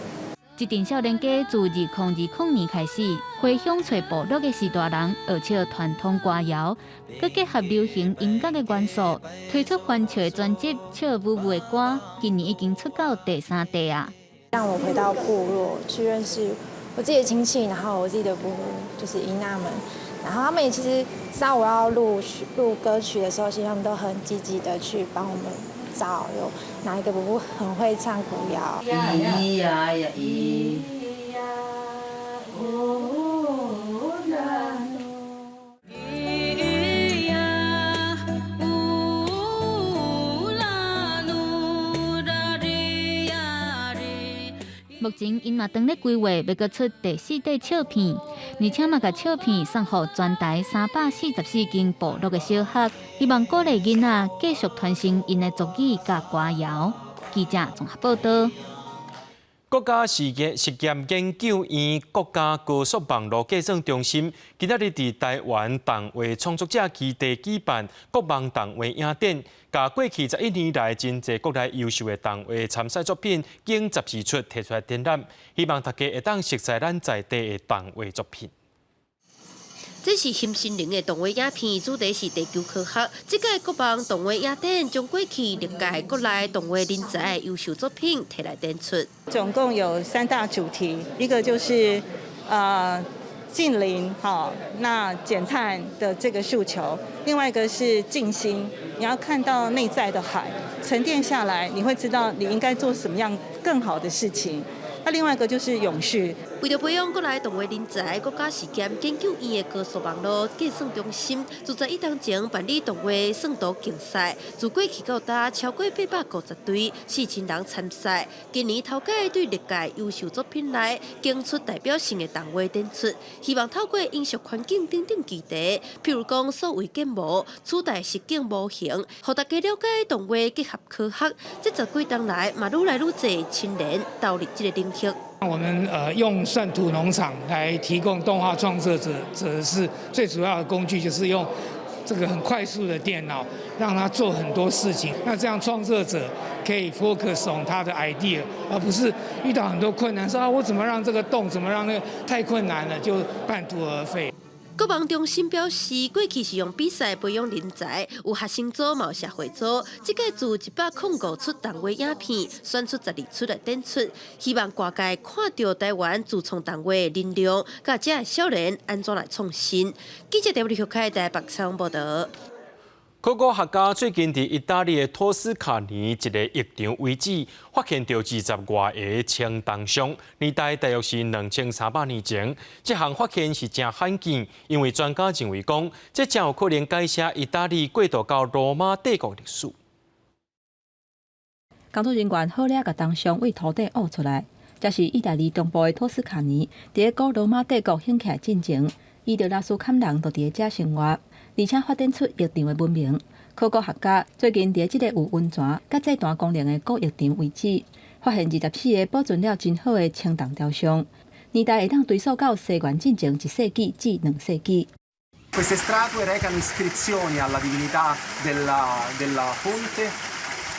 [SPEAKER 14] 一群少年家自2020年开始，回乡找部落的士大人学唱传统歌谣，佮结合流行音乐的元素，推出翻唱的专辑《笑舞舞的歌》，今年已经出到第3地啊。
[SPEAKER 16] 让我回到部落去认识我自己的亲戚，然后我自己的部落就是姨妈们，然后他们也其实知道我要录歌曲的时候，其实他们都很积极的去帮我们找有哪一个伯伯很会唱古谣。咿呀呀咿呀，哦啦喏，咿呀，哦啦喏，啦哩呀哩。目前因嘛当咧规划要搁出第4块唱片，而且嘛甲唱片送予全台344间部落的小学，希望鼓励囡仔继续传承因的族语甲歌谣。记者综合报道。
[SPEAKER 1] 国家实验研究院国家高速网络计算中心今仔日伫台湾动画创作者基地举办国网动画影展，甲过去11年来真侪国内优秀的动画参赛作品，经14出提出来展览，希望大家会当熟悉咱在地的动画作品。
[SPEAKER 17] 这是新心灵的动画影片，主题是地球科学。这届国网动画影展将过去历届国内动画人才的优秀作品提来展出。
[SPEAKER 18] 总共有3大主题，一个就是近邻，那减碳的这个诉求；另外一个是静心，你要看到内在的海沉淀下来，你会知道你应该做什么样更好的事情。那另外一个就是永续。
[SPEAKER 17] 为了培养国内动画人才，国家实验研究院的高速网络计算中心，自11年前办理动画算图竞赛，自过去到今超过850队，4000人参赛。今年头届对历届优秀作品内，竞出代表性的动画展出，希望透过饮食环境等等议题，譬如讲所谓建模、取代实景模型，让大家了解动画结合科学。这10几年来，嘛愈来愈多青年投入这个领域。
[SPEAKER 27] 我们用算图农场来提供动画创作者是最主要的工具，就是用这个很快速的电脑，让他做很多事情。那这样创作者可以 focus on 他的 idea， 而不是遇到很多困难，说我怎么让这个动，怎么让那个太困难了，就半途而废。
[SPEAKER 17] 国网中心表示，过去是用比赛培养人才，有学生组、有社会组。这届自105出动画影片，选出12出来展出，希望各界看到台湾自创动画的能量，甲这少年安怎来创新。记者W台台北采访报道。
[SPEAKER 1] 考古学家最近伫意大利的托斯卡尼一个浴场遗址，发现到20外个青铜箱，年代大约是2300年前。这项发现是真罕见，因为专家认为讲，这真有可能改写意大利过渡到罗马帝国历史。
[SPEAKER 8] 工作人员好了甲当箱为土地挖出来。这是意大利东部的托斯卡尼，伫古罗马帝国兴起来进前，伊着纳苏坎人都伫遮生活，而且发展出浴场的文明。考古学家最近伫即个有温泉、甲这段功能的古浴场遗址，发现24个保存了真好的青铜雕像，年代会当追溯到西元进前1世纪至2世纪。
[SPEAKER 11] Queste statue recano iscrizioni alla divinità della fonte,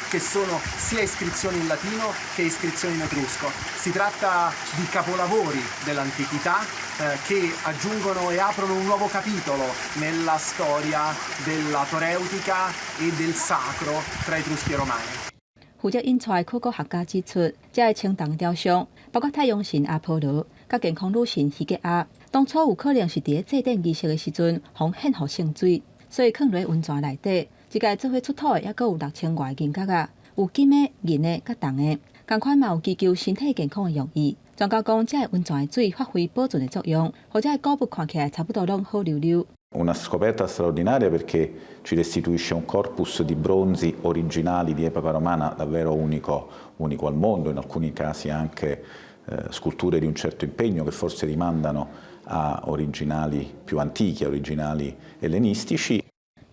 [SPEAKER 11] che sono sia iscrizioni in latino che iscrizioni in etrusco. Si tratta di capolavori dell'antichità che aggiungono e aprono un nuovo capitolo nella storia della toreutica e del sacro tra Etruschi e Romani.
[SPEAKER 8] 负责印出的考古学家指出，这个青铜雕像包括太阳神阿波罗、甲健康女神希格亚，当初有可能是伫祭奠仪式的时阵，互献予圣水，所以放入温泉内底。一届做伙出土的，还佫有6000外银角啊，有金的、银的、甲铜的，同款嘛有祈求身体健康的用意。专家讲，这个温泉的水发挥保存的作用，或者古物看起来差不多拢好溜溜。
[SPEAKER 19] Una scoperta straordinaria perché ci restituisce un corpus di bronzi originali di epoca romana davvero unico al mondo, in alcuni casi anche sculture di un certo impegno che forse rimandano a originali più antichi, a originali ellenistici.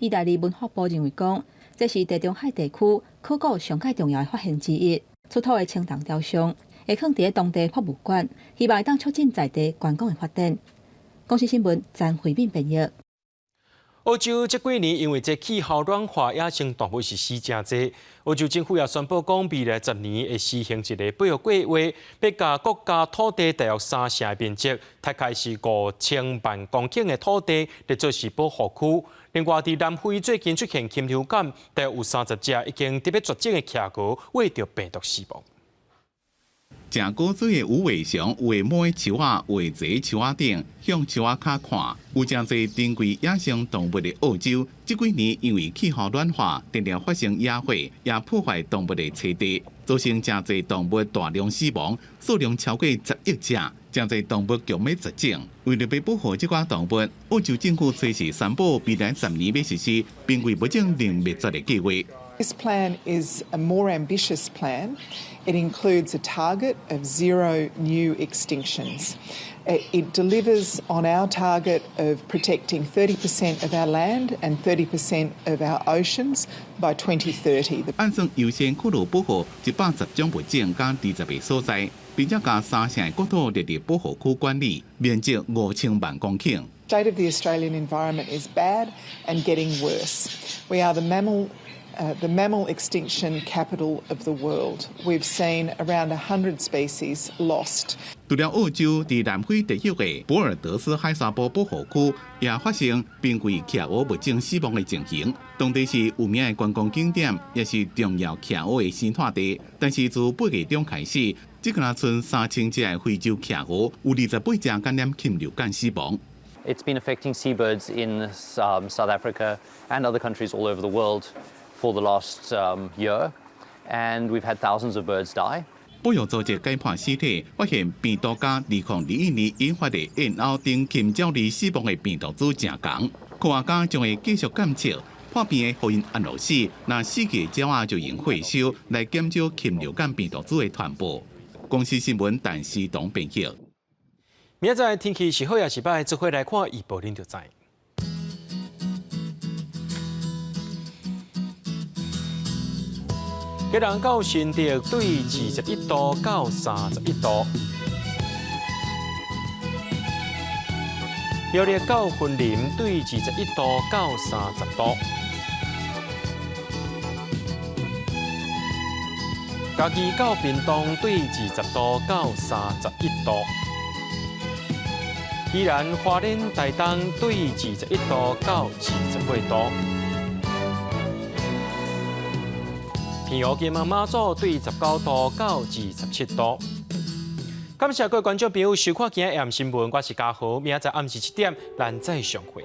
[SPEAKER 8] 意大利文化部认为讲，这是地中海地区考古上界重要的发现之一。出土的青铜雕像会放伫当地博物馆，希望会当促进在地观光的发展。公司新闻詹慧敏编译。
[SPEAKER 1] 澳洲这几年因为这气候暖化，野生动物是死真多。澳洲政府也宣布讲，未来10年会实行一个保育计划，要甲国家土地大约3成的面积，大概是5000万公顷的土地，来做是保护区。另外，伫南非最近出现禽流感，大约有30只已经特别绝种的企鹅为着病毒死亡。
[SPEAKER 20] 正古水的有尾熊、有的摸的树仔、有的坐树仔顶，向树仔骹看，有真侪珍贵野生动物的澳洲，这几年因为气候暖化，常常发生野火，也破坏动物的栖地，造成真侪动物大量死亡，数量超过10亿只，真侪动物强要绝种。为了要保护这寡动物，澳洲政府随时宣布未来10年要实施濒危物种零灭绝的计划。
[SPEAKER 22] This plan is a more ambitious plan. It includes a target of 0 new extinctions. It delivers on our target of protecting 30% of our land and 30% of our oceans by 2030.
[SPEAKER 20] 按算优先考虑保护110种物种加20个所在，并且将3成的国土列入保护区管理，面积5000万公顷。
[SPEAKER 22] State of the Australian environment is bad and getting worse. We are the mammal extinction capital of the world. We've seen around 100 species lost.
[SPEAKER 20] 除了澳洲，在南非地区的博尔德斯海沙堡保护区也发生濒危企鹅物种死亡的情形。当地是有名的观光景点，也是重要企鹅的生态地。但是自8月中开始，只敢剩3000只的非洲企鹅，有28只感染禽流感死亡。
[SPEAKER 23] It's been affecting seabirds in South Africa and other countries all over the world for the last year, and we've had thousands of birds die.
[SPEAKER 20] 保育组织解剖尸体，发现病毒加2021年引发的燕鸥等禽鸟类死亡的病毒株正同。科学家将会继续监测破病的互因安乐死，那死去的鸟仔就用回收来减少禽流感病毒株的传播。公司新闻陈思彤编辑。
[SPEAKER 1] 明仔载天气是好也是歹，做伙来看预报，恁就知。吉人到新竹对21度到31度，苗栗到云林对21度到30度，嘉义到屏东对20度到31度，宜兰花莲台东对21度到28度。平湖金门马祖对19度到27度。感谢各位观众朋友收看今日AM新闻，我是嘉豪，明仔载暗时7点咱再相会。